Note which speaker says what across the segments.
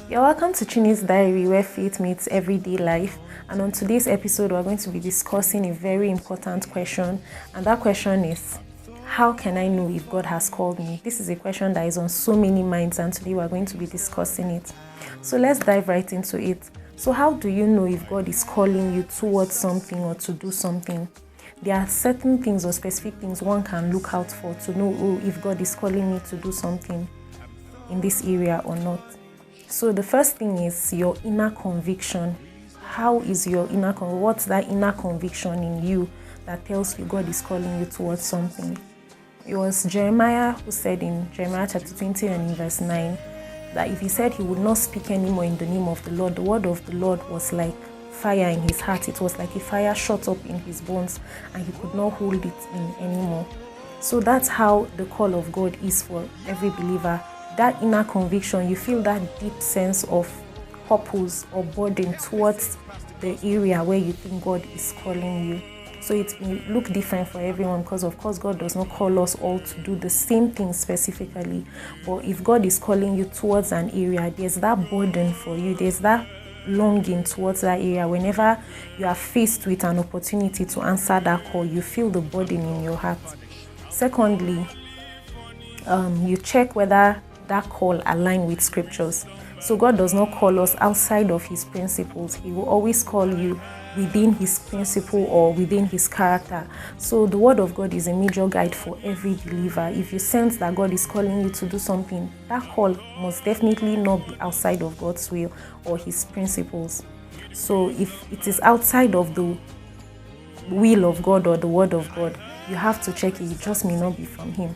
Speaker 1: You're welcome to Chinnies Diary, where faith meets everyday life. And on today's episode, we're going to be discussing a very important question. And that question is, how can I know if God has called me? This is a question that is on so many minds, and today we're going to be discussing it. So let's dive right into it. So how do you know if God is calling you towards something or to do something? There are certain things or specific things one can look out for to know if God is calling me to do something in this area or not. So the first thing is your inner conviction. How is your inner conviction? What's that inner conviction in you that tells you God is calling you towards something? It was Jeremiah who said in Jeremiah chapter 20 and in verse 9 that if he said he would not speak anymore in the name of the Lord, the word of the Lord was like fire in his heart. It was like a fire shot up in his bones and he could not hold it in anymore. So that's how the call of God is for every believer. That inner conviction, you feel that deep sense of purpose or burden towards the area where you think God is calling you. So it may look different for everyone because, of course, God does not call us all to do the same thing specifically. But if God is calling you towards an area, there's that burden for you. There's that longing towards that area. Whenever you are faced with an opportunity to answer that call, you feel the burden in your heart. Secondly, you check whether that call align with scriptures. So God does not call us outside of his principles. He will always call you within his principle or within his character. So the word of God is a major guide for every believer. If you sense that God is calling you to do something, that call must definitely not be outside of God's will or his principles. So if it is outside of the will of God or the word of God, you have to check it. It just may not be from him.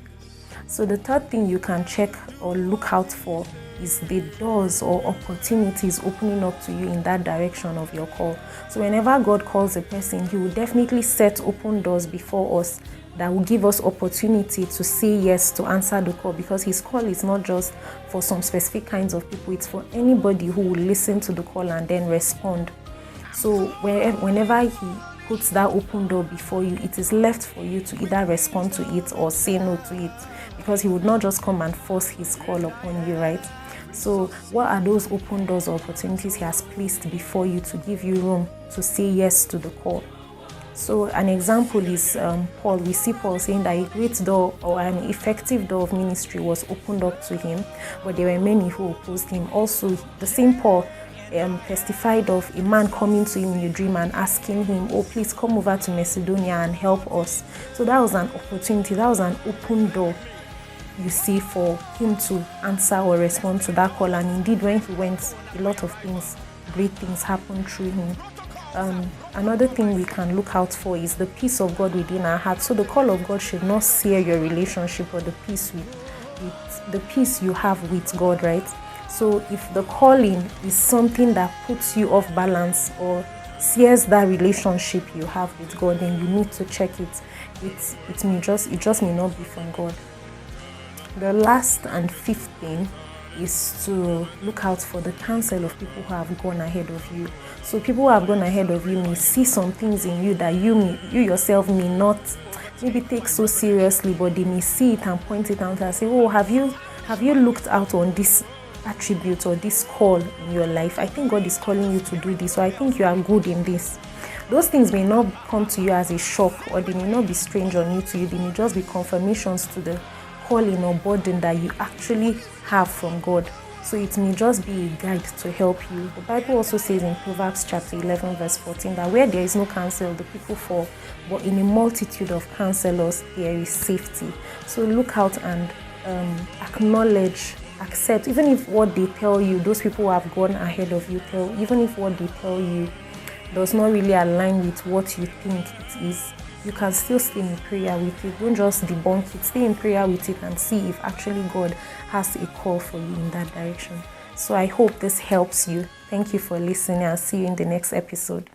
Speaker 1: So the third thing you can check or look out for is the doors or opportunities opening up to you in that direction of your call. So whenever God calls a person, he will definitely set open doors before us that will give us opportunity to say yes, to answer the call, because his call is not just for some specific kinds of people. It's for anybody who will listen to the call and then respond. So whenever he puts that open door before you, it is left for you to either respond to it or say no to it, because he would not just come and force his call upon you, right? So what are those open doors or opportunities he has placed before you to give you room to say yes to the call? So an example is Paul. We see Paul saying that a great door or an effective door of ministry was opened up to him, but there were many who opposed him. Also, the same Paul testified of a man coming to him in a dream and asking him, oh, please come over to Macedonia and help us. So that was an opportunity, that was an open door, you see, for him to answer or respond to that call. And indeed, when he went, a lot of things, great things happened through him. Another thing we can look out for is the peace of God within our heart. So the call of God should not sear your relationship or the peace the peace you have with God, right? So if the calling is something that puts you off balance or sears that relationship you have with God, then you need to check it. It just may not be from God. The last and fifth thing is to look out for the counsel of people who have gone ahead of you. So people who have gone ahead of you may see some things in you that you yourself may not maybe take so seriously, but they may see it and point it out and say, oh, have you looked out on this attribute or this call in your life? I think God is calling you to do this, so I think you are good in this. Those things may not come to you as a shock, or they may not be strange or new to you. They may just be confirmations to the calling or burden that you actually have from God. So it may just be a guide to help you. The Bible also says in Proverbs chapter 11 verse 14 that where there is no counsel, the people fall, but in a multitude of counselors there is safety. So look out and acknowledge, accept, even if what they tell you, those people who have gone ahead of you even if what they tell you does not really align with what you think it is, you can still stay in prayer with it. Don't just debunk it. Stay in prayer with it and see if actually God has a call for you in that direction. So I hope this helps you. Thank you for listening. I'll see you in the next episode.